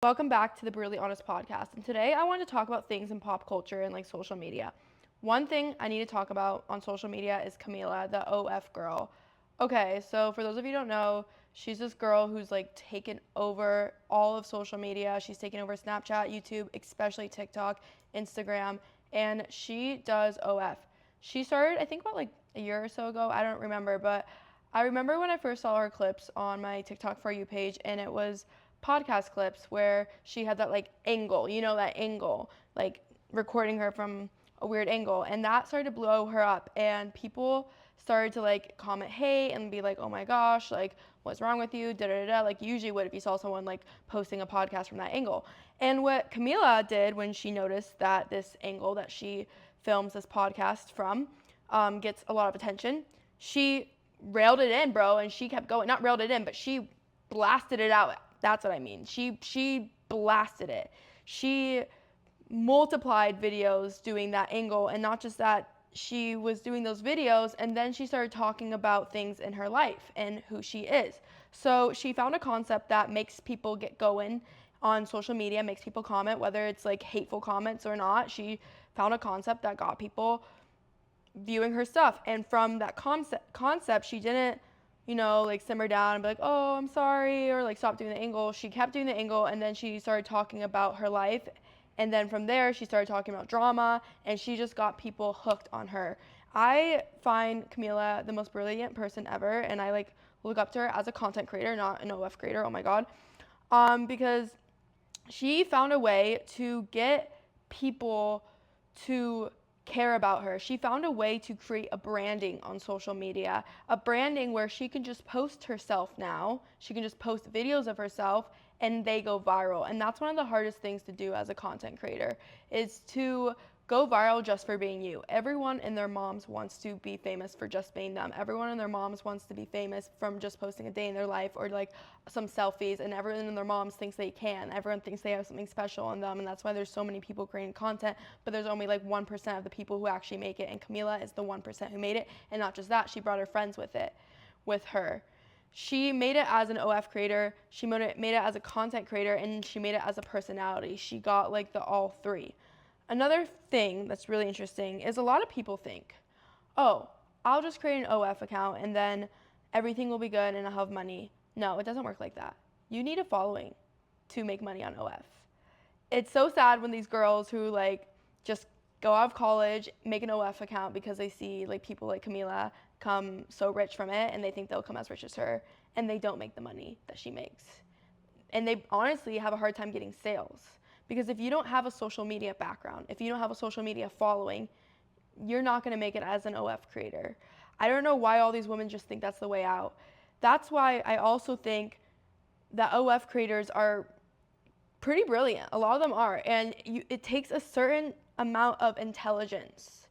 Welcome back to the Brutally Honest podcast. And today I want to talk about things in pop culture and like social media. One thing I need to talk about on social media is Camila, the OF girl. Okay, so for those of you who don't know, she's this girl who's like taken over all of social media. She's taken over Snapchat, YouTube, especially TikTok, Instagram, and she does OF. She started, I think, about like a year or so ago. I don't remember, but I remember when I first saw her clips on my TikTok For You page, and it was podcast clips where she had that like angle, that angle, like recording her from a weird angle, and that started to blow her up, and people started to like comment hate and be like, oh my gosh, like what's wrong with you, da da da, like you usually would if you saw someone like posting a podcast from that angle. And what Camila did when she noticed that this angle that she films this podcast from gets a lot of attention, she railed it in, bro, and she kept going. Not railed it in, but she blasted it out. That's what I mean. She blasted it. She multiplied videos doing that angle, and not just that, she was doing those videos, and then she started talking about things in her life and who she is. So she found a concept that makes people get going on social media, makes people comment, whether it's like hateful comments or not. She found a concept that got people viewing her stuff, and from that concept, she didn't like simmer down and be like, oh, I'm sorry, or like stop doing the angle. She kept doing the angle, and then she started talking about her life, and then from there she started talking about drama, and she just got people hooked on her. I find Camila the most brilliant person ever, and I like look up to her as a content creator, not an OF creator. Oh my god. Because she found a way to get people to care about her. She found a way to create a branding on social media, a branding where she can just post herself now. She can just post videos of herself and they go viral. And that's one of the hardest things to do as a content creator, is to go viral just for being you. Everyone and their moms wants to be famous for just being them. Everyone and their moms wants to be famous from just posting a day in their life or like some selfies, and everyone and their moms thinks they can. Everyone thinks they have something special in them, and that's why there's so many people creating content, but there's only like 1% of the people who actually make it, and Camila is the 1% who made it. And not just that, she brought her friends with her. She made it as an OF creator, she made it as a content creator, and she made it as a personality. She got like the all three. Another thing that's really interesting is a lot of people think, oh, I'll just create an OF account and then everything will be good and I'll have money. No, it doesn't work like that. You need a following to make money on OF. It's so sad when these girls who like just go out of college, make an OF account because they see like people like Camila come so rich from it, and they think they'll come as rich as her, and they don't make the money that she makes. And they honestly have a hard time getting sales. Because if you don't have a social media background, if you don't have a social media following, you're not going to make it as an OF creator. I don't know why all these women just think that's the way out. That's why I also think that OF creators are pretty brilliant. A lot of them are. And it takes a certain amount of intelligence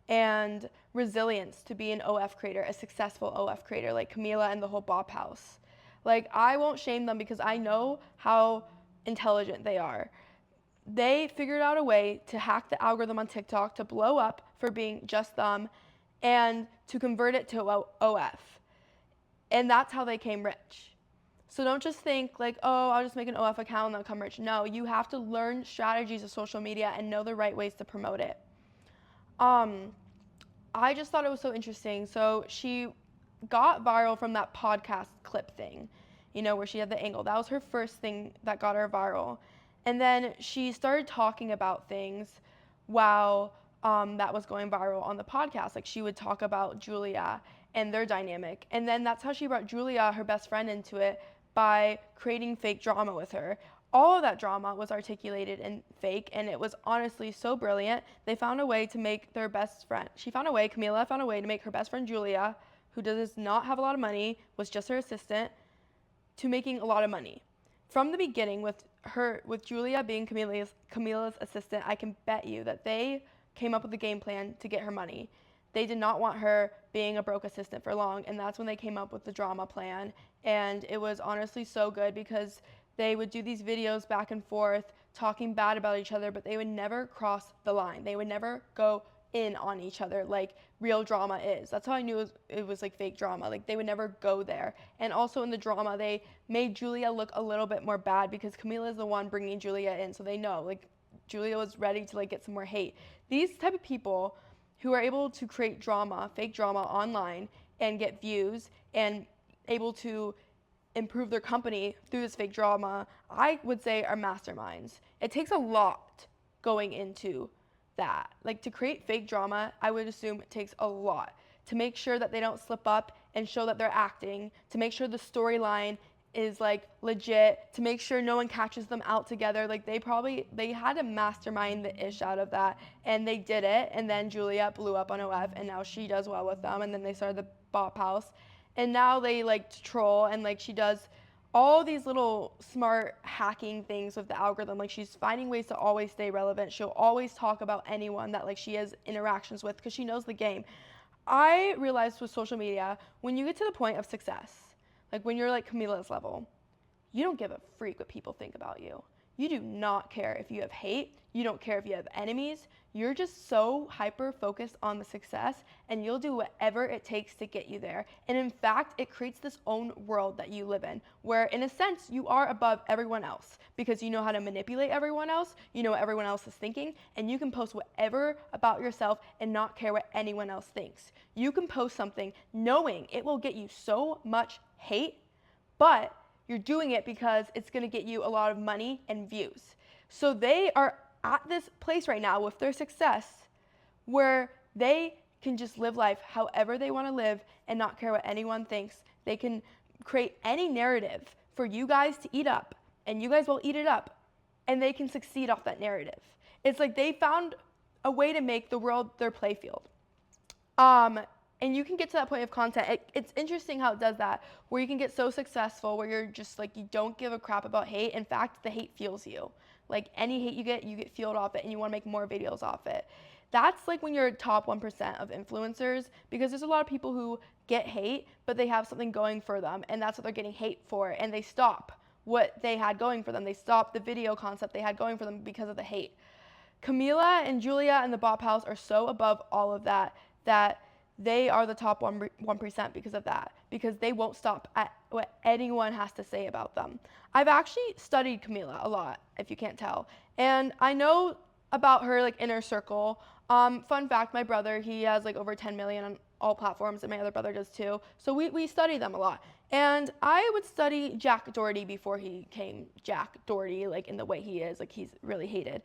and resilience to be an OF creator, a successful OF creator like Camila and the whole Bop House. Like, I won't shame them because I know how intelligent they are. They figured out a way to hack the algorithm on TikTok to blow up for being just them and to convert it to OF. And that's how they came rich. So don't just think like, oh, I'll just make an OF account and they'll come rich. No, you have to learn strategies of social media and know the right ways to promote it. I just thought it was so interesting. So she got viral from that podcast clip thing, where she had the angle. That was her first thing that got her viral. And then she started talking about things while that was going viral on the podcast. Like, she would talk about Julia and their dynamic. And then that's how she brought Julia, her best friend, into it by creating fake drama with her. All of that drama was articulated in fake, and it was honestly so brilliant. They found a way to make their best friend. Camila found a way to make her best friend Julia, who does not have a lot of money, was just her assistant, to making a lot of money. From the beginning, with Julia being Camila's assistant, I can bet you that they came up with a game plan to get her money. They did not want her being a broke assistant for long, and that's when they came up with the drama plan. And it was honestly so good because they would do these videos back and forth talking bad about each other, but they would never cross the line. They would never go in on each other like real drama is. That's how I knew it was like fake drama. Like they would never go there. And also in the drama, they made Julia look a little bit more bad because Camila is the one bringing Julia in, so they know like Julia was ready to like get some more hate. These type of people who are able to create drama, fake drama online and get views and able to improve their company through this fake drama, I would say are masterminds. It takes a lot going into that. Like to create fake drama, I would assume it takes a lot to make sure that they don't slip up and show that they're acting, to make sure the storyline is like legit, to make sure no one catches them out together. Like they had to mastermind the ish out of that, and they did it. And then Julia blew up on OF, and now she does well with them. And then they started the Bop House, and now they like to troll, and like she does all these little smart hacking things with the algorithm. Like she's finding ways to always stay relevant. She'll always talk about anyone that like she has interactions with because she knows the game. I realized with social media, when you get to the point of success, like when you're like Camila's level, you don't give a freak what people think about you. You do not care if you have hate. You don't care if you have enemies. You're just so hyper focused on the success, and you'll do whatever it takes to get you there. And in fact, it creates this own world that you live in, where in a sense, you are above everyone else because you know how to manipulate everyone else, you know what everyone else is thinking, and you can post whatever about yourself and not care what anyone else thinks. You can post something knowing it will get you so much hate, but you're doing it because it's going to get you a lot of money and views. So they are at this place right now with their success where they can just live life however they want to live and not care what anyone thinks. They can create any narrative for you guys to eat up, and you guys will eat it up, and they can succeed off that narrative. It's like they found a way to make the world their playfield. And you can get to that point of content. It's interesting how it does that, where you can get so successful where you're just like, you don't give a crap about hate. In fact, the hate fuels you. Like any hate you get fueled off it, and you want to make more videos off it. That's like when you're top 1% of influencers, because there's a lot of people who get hate, but they have something going for them, and that's what they're getting hate for, and they stop what they had going for them. They stop the video concept they had going for them because of the hate. Camila and Julia and the Bop House are so above all of that they are the top 1% because of that, because they won't stop at what anyone has to say about them. I've actually studied Camila a lot, if you can't tell, and I know about her like inner circle. Fun fact, my brother, he has like over 10 million on all platforms, and my other brother does too. So we study them a lot. And I would study Jack Doherty before he came Jack Doherty, like in the way he is, like he's really hated.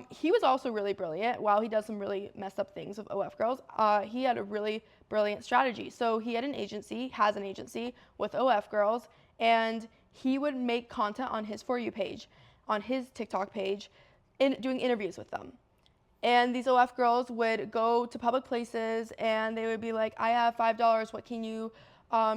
He was also really brilliant. While he does some really messed up things with OF girls, he had a really brilliant strategy. So he had an agency, has an agency with OF girls, and he would make content on his For You page, on his TikTok page, doing interviews with them. And these OF girls would go to public places, and they would be like, I have $5, what can you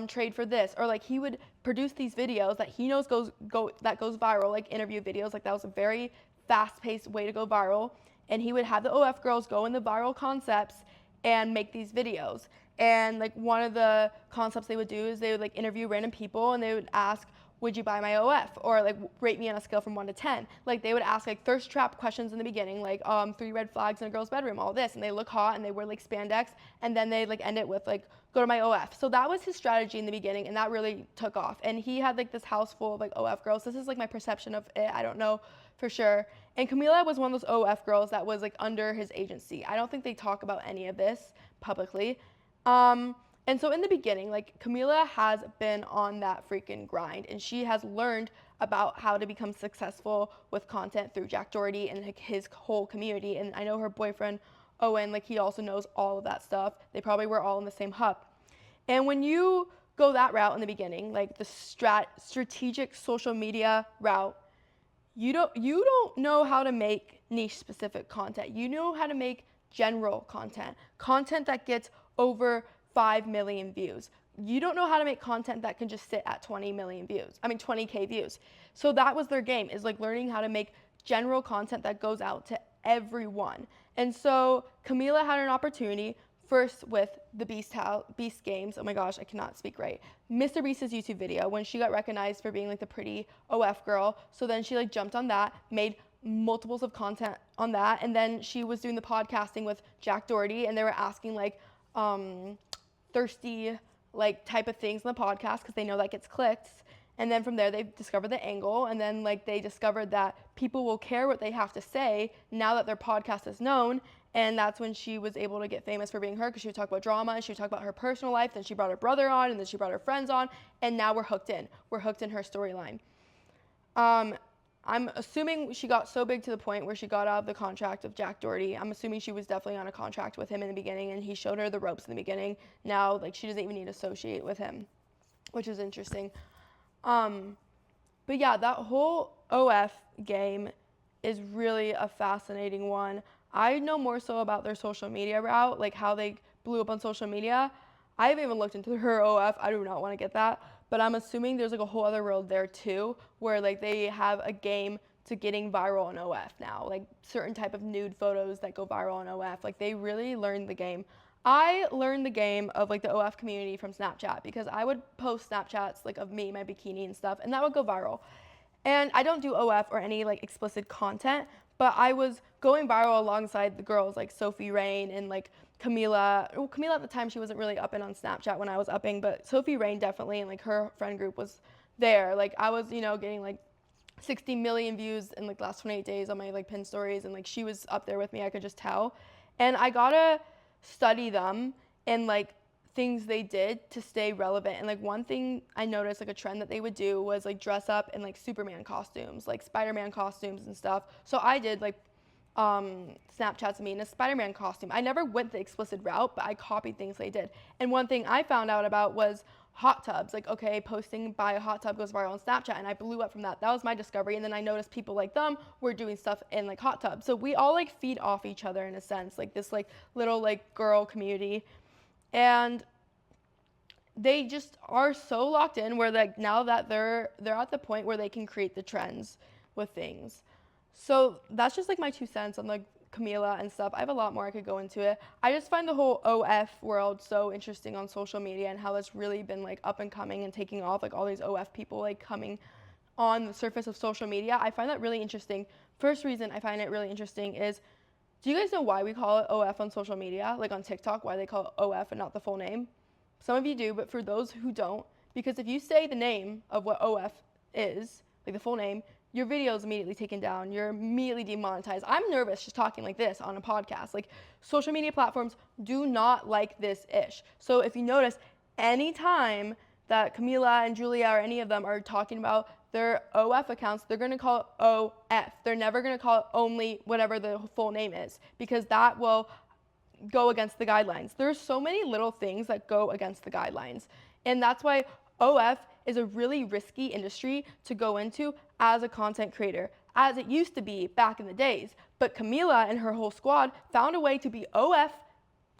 trade for this? Or like he would produce these videos that he knows goes viral, like interview videos. Like that was a very fast-paced way to go viral. And he would have the OF girls go in the viral concepts and make these videos. And like one of the concepts they would do is they would like interview random people, and they would ask, would you buy my OF? Or like rate me on a scale from 1 to 10. Like they would ask like thirst trap questions in the beginning, like 3 red flags in a girl's bedroom, all this, and they look hot and they wear like spandex, and then they like end it with like, go to my OF. So that was his strategy in the beginning, and that really took off. And he had like this house full of like OF girls. This is like my perception of it. I don't know for sure. And Camila was one of those OF girls that was like under his agency. I don't think they talk about any of this publicly. And so in the beginning, like Camila has been on that freaking grind, and she has learned about how to become successful with content through Jack Doherty and like his whole community. And I know her boyfriend, Owen, like he also knows all of that stuff. They probably were all in the same hub. And when you go that route in the beginning, like the strategic social media route, you don't know how to make niche specific content. You know how to make general content that gets over 5 million views. You don't know how to make content that can just sit at 20K views. So that was their game, is like learning how to make general content that goes out to everyone. And so Camila had an opportunity first with the Beast Games. Oh my gosh, I cannot speak right. Mr. Beast's YouTube video, when she got recognized for being like the pretty OF girl. So then she like jumped on that, made multiples of content on that. And then she was doing the podcasting with Jack Doherty, and they were asking like thirsty like type of things in the podcast because they know that gets clicks. And then from there they discovered the angle, and then like they discovered that people will care what they have to say now that their podcast is known. And that's when she was able to get famous for being her, because she would talk about drama and she would talk about her personal life. Then she brought her brother on, and then she brought her friends on, and now we're hooked in. We're hooked in her storyline. I'm assuming she got so big to the point where she got out of the contract of Jack Doherty. I'm assuming she was definitely on a contract with him in the beginning, and he showed her the ropes in the beginning. Now, like, she doesn't even need to associate with him, which is interesting. But yeah, that whole OF game is really a fascinating one. I know more so about their social media route, like how they blew up on social media. I haven't even looked into her OF. I do not want to get that. But I'm assuming there's like a whole other world there too, where like they have a game to getting viral on OF now, like certain type of nude photos that go viral on OF. Like they really learned the game. I learned the game of like the OF community from Snapchat, because I would post Snapchats like of me, my bikini and stuff, and that would go viral. And I don't do OF or any like explicit content, but I was going viral alongside the girls like Sophie Rain and like Camila. Well, Camila at the time, she wasn't really upping on Snapchat when I was upping, but Sophie Rain definitely, and like her friend group was there. Like I was, getting like 60 million views in like the last 28 days on my like pin stories, and like she was up there with me. I could just tell. And I gotta study them and like things they did to stay relevant. And like one thing I noticed, like a trend that they would do, was like dress up in like Superman costumes, like Spider-Man costumes and stuff. So I did like Snapchats of me in a Spider-Man costume. I never went the explicit route, but I copied things they did. And one thing I found out about was hot tubs. Like, okay, posting by a hot tub goes viral on Snapchat, and I blew up from that. That was my discovery. And then I noticed people like them were doing stuff in like hot tubs. So we all like feed off each other in a sense, like this like little like girl community. And they just are so locked in, where like now that they're at the point where they can create the trends with things. So that's just like my 2 cents on like Camila and stuff. I have a lot more I could go into it. I just find the whole OF world so interesting on social media, and how that's really been like up and coming and taking off, like all these OF people like coming on the surface of social media. I find that really interesting. First reason I find it really interesting is, do you guys know why we call it OF on social media? Like on TikTok, why they call it OF and not the full name? Some of you do, but for those who don't, because if you say the name of what OF is, like the full name, your video is immediately taken down. You're immediately demonetized. I'm nervous just talking like this on a podcast. Like, social media platforms do not like this ish. So if you notice, anytime that Camila and Julia or any of them are talking about their OF accounts, they're going to call it OF. They're never going to call it only whatever the full name is, because that will go against the guidelines. There's so many little things that go against the guidelines. And that's why OF is a really risky industry to go into as a content creator, as it used to be back in the days. But Camila and her whole squad found a way to be OF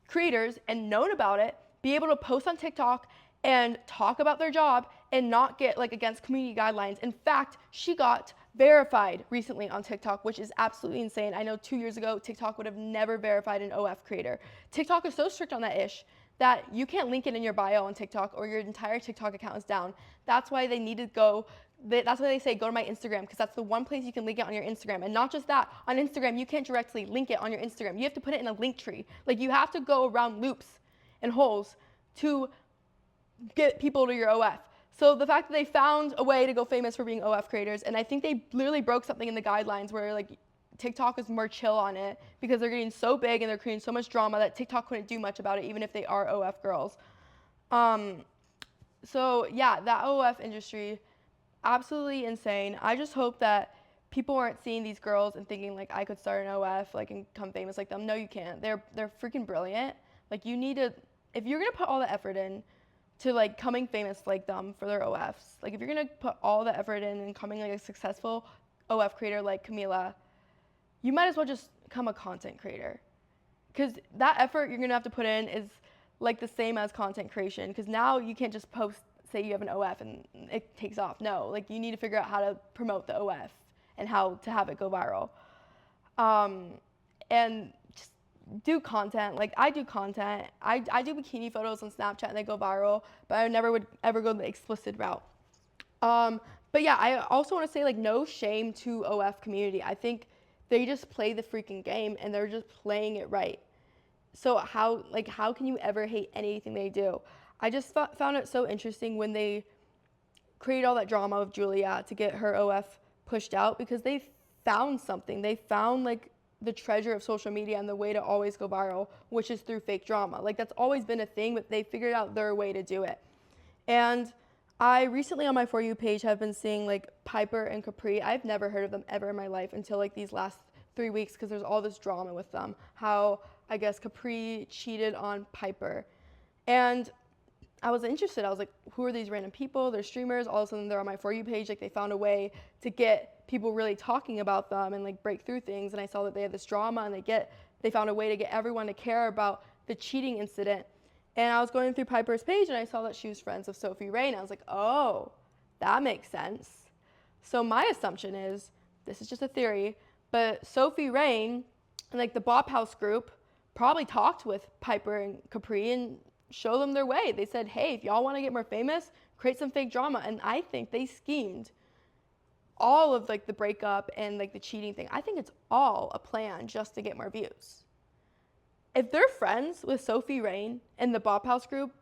creators and known about it, be able to post on TikTok and talk about their job and not get like against community guidelines. In fact, she got verified recently on TikTok, which is absolutely insane. I know 2 years ago, TikTok would have never verified an OF creator. TikTok is so strict on that ish that you can't link it in your bio on TikTok, or your entire TikTok account is down. That's why they need to go, that's why they say go to my Instagram, because that's the one place you can link it on your Instagram. And not just that, on Instagram, you can't directly link it on your Instagram. You have to put it in a link tree. Like, you have to go around loops and holes to get people to your OF. So the fact that they found a way to go famous for being OF creators, and I think they literally broke something in the guidelines where like TikTok is more chill on it, because they're getting so big and they're creating so much drama that TikTok couldn't do much about it, even if they are OF girls. So yeah, that OF industry, absolutely insane. I just hope that people aren't seeing these girls and thinking like, I could start an OF like and become famous like them. No, you can't. They're freaking brilliant. Like, you need to, if you're gonna put all the effort in to like coming famous like them for their OFs, like if you're gonna put all the effort in and coming like a successful OF creator like Camila, you might as well just become a content creator, because that effort you're gonna have to put in is like the same as content creation, because now you can't just post, say you have an OF and it takes off. No, like you need to figure out how to promote the OF and how to have it go viral. And just do content. Like, I do content. I do bikini photos on Snapchat and they go viral, but I never would ever go the explicit route. But yeah, I also want to say, like, no shame to OF community. I think they just play the freaking game and they're just playing it right. So how can you ever hate anything they do? I just found it so interesting when they created all that drama with Julia to get her OF pushed out, because they found something. They found like the treasure of social media and the way to always go viral, which is through fake drama. Like, that's always been a thing, but they figured out their way to do it. And I recently on my For You page have been seeing like Piper and Capri. I've never heard of them ever in my life until like these last 3 weeks, because there's all this drama with them. How I guess Capri cheated on Piper. And I was interested. I was like, who are these random people? They're streamers. All of a sudden they're on my For You page. Like, they found a way to get people really talking about them and like break through things. And I saw that they had this drama, and they found a way to get everyone to care about the cheating incident. And I was going through Piper's page and I saw that she was friends with Sophie Ray, and I was like, oh, that makes sense. So my assumption is, this is just a theory, but Sophie Ray and like the Bop House group probably talked with Piper and Capri and show them their way. They said, hey, if y'all want to get more famous, create some fake drama. And I think they schemed all of like the breakup and like the cheating thing. I think it's all a plan just to get more views. If they're friends with Sophie Rain and the Bop House group,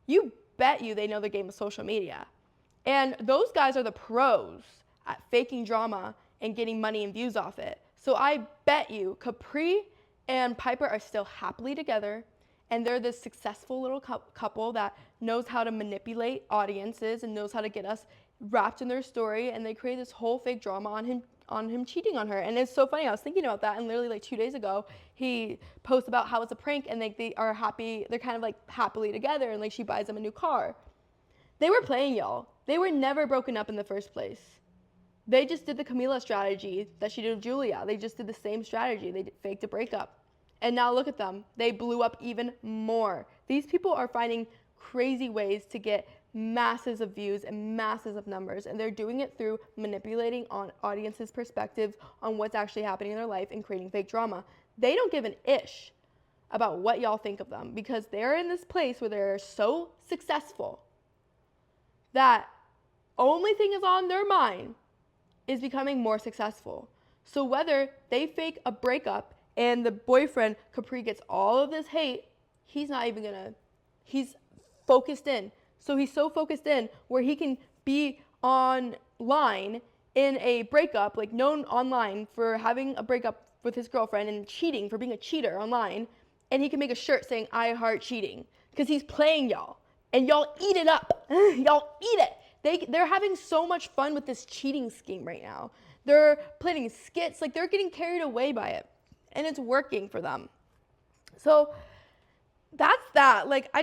you bet you they know the game of social media. And those guys are the pros at faking drama and getting money and views off it. So I bet you Capri and Piper are still happily together, and they're this successful little couple that knows how to manipulate audiences and knows how to get us wrapped in their story, and they create this whole fake drama on him cheating on her. And it's so funny, I was thinking about that, and literally like 2 days ago he posts about how it's a prank, and like they are happy, they're kind of like happily together, and like she buys him a new car. They were playing, y'all. They were never broken up in the first place. They just did the Camila strategy that she did with Julia. They just did the same strategy. They faked a breakup. And now look at them. They blew up even more. These people are finding crazy ways to get masses of views and masses of numbers, and they're doing it through manipulating on audiences' perspectives on what's actually happening in their life and creating fake drama. They don't give an ish about what y'all think of them, because they're in this place where they're so successful that only thing is on their mind is becoming more successful. So whether they fake a breakup and the boyfriend Capri gets all of this hate, he's focused in. So he's so focused in where he can be online in a breakup, like known online for having a breakup with his girlfriend and cheating, for being a cheater online, and he can make a shirt saying I heart cheating, because he's playing y'all, and y'all eat it up. Y'all eat it. They're having so much fun with this cheating scheme right now. They're planning skits, like they're getting carried away by it, and it's working for them. So that's that. Like, I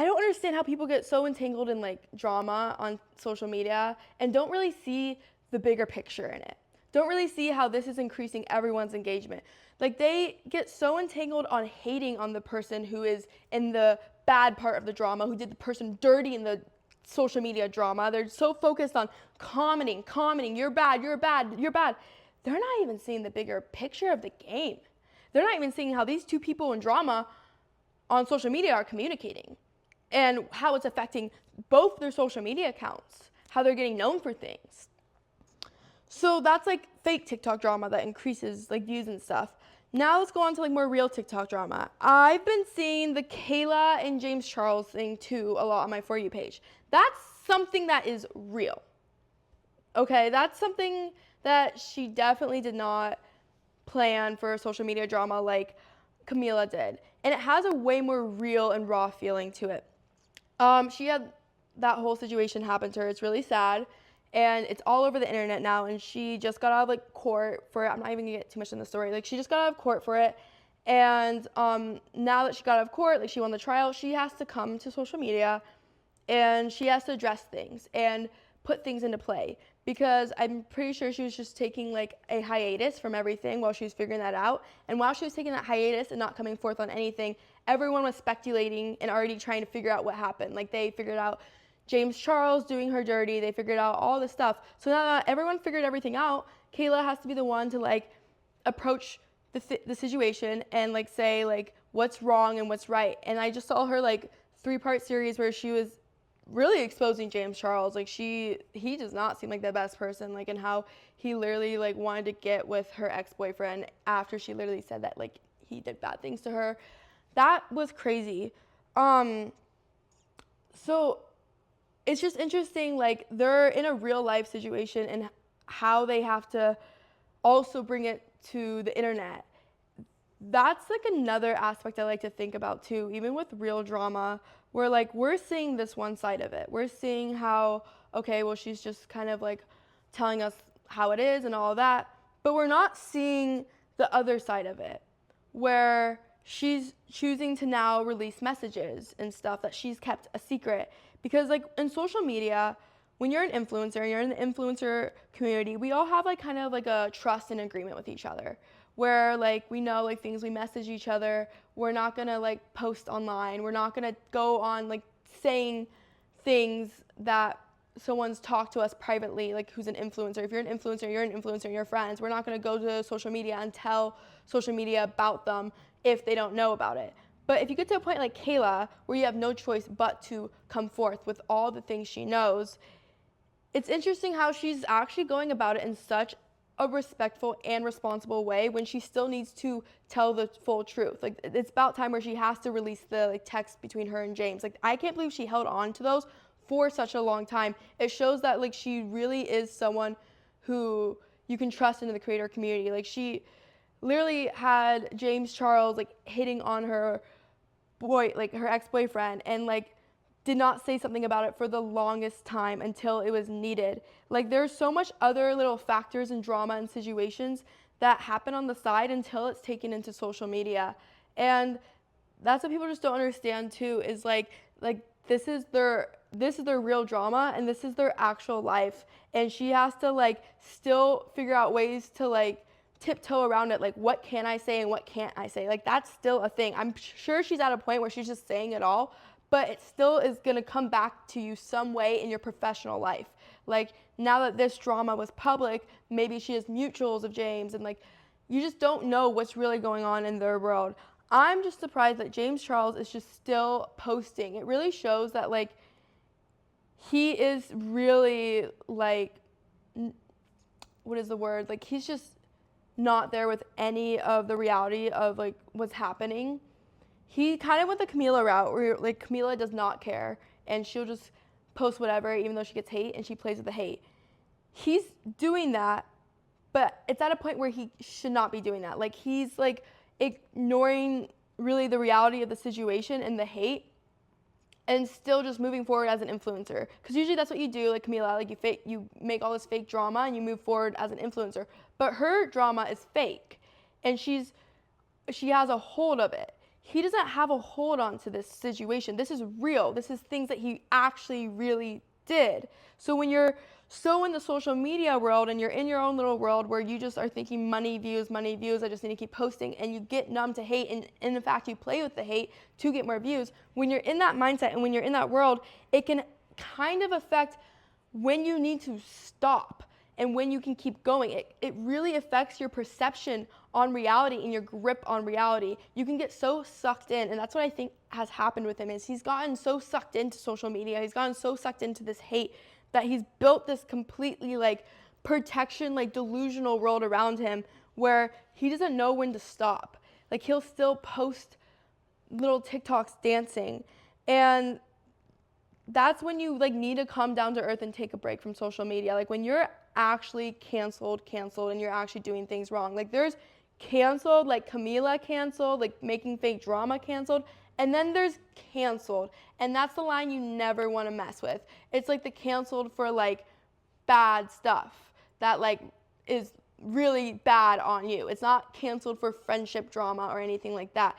don't understand how people get so entangled in like drama on social media and don't really see the bigger picture in it. Don't really see how this is increasing everyone's engagement. Like, they get so entangled on hating on the person who is in the bad part of the drama, who did the person dirty in the social media drama. They're so focused on commenting, you're bad. They're not even seeing the bigger picture of the game. They're not even seeing how these two people in drama on social media are communicating and how it's affecting both their social media accounts, how they're getting known for things. So that's like fake TikTok drama that increases like views and stuff. Now let's go on to like more real TikTok drama. I've been seeing the Kayla and James Charles thing too a lot on my For You page. That's something that is real. Okay, that's something that she definitely did not plan for social media drama like Camila did. And it has a way more real and raw feeling to it. She had that whole situation happen to her. It's really sad. And it's all over the internet now. And she just got out of like court for it. I'm not even gonna get too much in the story. Like, she just got out of court for it. And now that she got out of court, like she won the trial, she has to come to social media and she has to address things and put things into play, because I'm pretty sure she was just taking like a hiatus from everything while she was figuring that out. And while she was taking that hiatus and not coming forth on anything, everyone was speculating and already trying to figure out what happened. Like, they figured out James Charles doing her dirty. They figured out all this stuff. So now that everyone figured everything out, Kayla has to be the one to like approach the situation and like say like what's wrong and what's right. And I just saw her like 3-part series where she was really exposing James Charles. Like he does not seem like the best person, like, and how he literally like wanted to get with her ex-boyfriend after she literally said that like he did bad things to her. That was crazy. Um so it's just interesting, like they're in a real life situation and how they have to also bring it to the internet. That's like another aspect I like to think about too, even with real drama, where like we're seeing this one side of it. We're seeing how, okay, well, she's just kind of like telling us how it is and all of that, but we're not seeing the other side of it, where she's choosing to now release messages and stuff that she's kept a secret. Because like in social media, when you're an influencer, you're in the influencer community, we all have like kind of like a trust and agreement with each other, where like we know like things we message each other, we're not gonna like post online, we're not gonna go on like saying things that someone's talked to us privately, like who's an influencer. If you're an influencer, you're an influencer and you're friends. We're not gonna go to social media and tell social media about them if they don't know about it. But if you get to a point like Kayla, where you have no choice but to come forth with all the things she knows, it's interesting how she's actually going about it in such a respectful and responsible way when she still needs to tell the full truth. Like it's about time where she has to release the like text between her and James. Like I can't believe she held on to those for such a long time. It shows that like she really is someone who you can trust into the creator community. Like she literally had James Charles like hitting on her boy, like her ex-boyfriend, and like did not say something about it for the longest time until it was needed. Like there's so much other little factors and drama and situations that happen on the side until it's taken into social media. And that's what people just don't understand too, is like this is their real drama and this is their actual life. And she has to like still figure out ways to like tiptoe around it, like what can I say and what can't I say. Like that's still a thing. I'm sure she's at a point where she's just saying it all, but it still is going to come back to you some way in your professional life. Like now that this drama was public, maybe she has mutuals of James, and like you just don't know what's really going on in their world. I'm just surprised that James Charles is just still posting. It really shows that like he is really like, what is the word? Like he's just not there with any of the reality of like what's happening. He kind of went the Camila route where like Camila does not care and she'll just post whatever even though she gets hate and she plays with the hate. He's doing that, but it's at a point where he should not be doing that. Like he's like ignoring really the reality of the situation and the hate and still just moving forward as an influencer. Because usually that's what you do, like Camila, like you make all this fake drama and you move forward as an influencer. But her drama is fake and she has a hold of it. He doesn't have a hold on to this situation. This is real. This is things that he actually really did. So when you're so in the social media world and you're in your own little world where you just are thinking money, views, I just need to keep posting, and you get numb to hate, and in fact you play with the hate to get more views, when you're in that mindset and when you're in that world, it can kind of affect when you need to stop and when you can keep going. It really affects your perception on reality and your grip on reality. You can get so sucked in, and that's what I think has happened with him, is he's gotten so sucked into social media, he's gotten so sucked into this hate that he's built this completely like protection, like delusional world around him where he doesn't know when to stop. Like he'll still post little TikToks dancing, and that's when you like need to come down to earth and take a break from social media. Like when you're actually canceled and you're actually doing things wrong. Like there's canceled, like Camila canceled, like making fake drama canceled, and then there's canceled, and that's the line you never want to mess with. It's like the canceled for like bad stuff that like is really bad on you. It's not canceled for friendship drama or anything like that.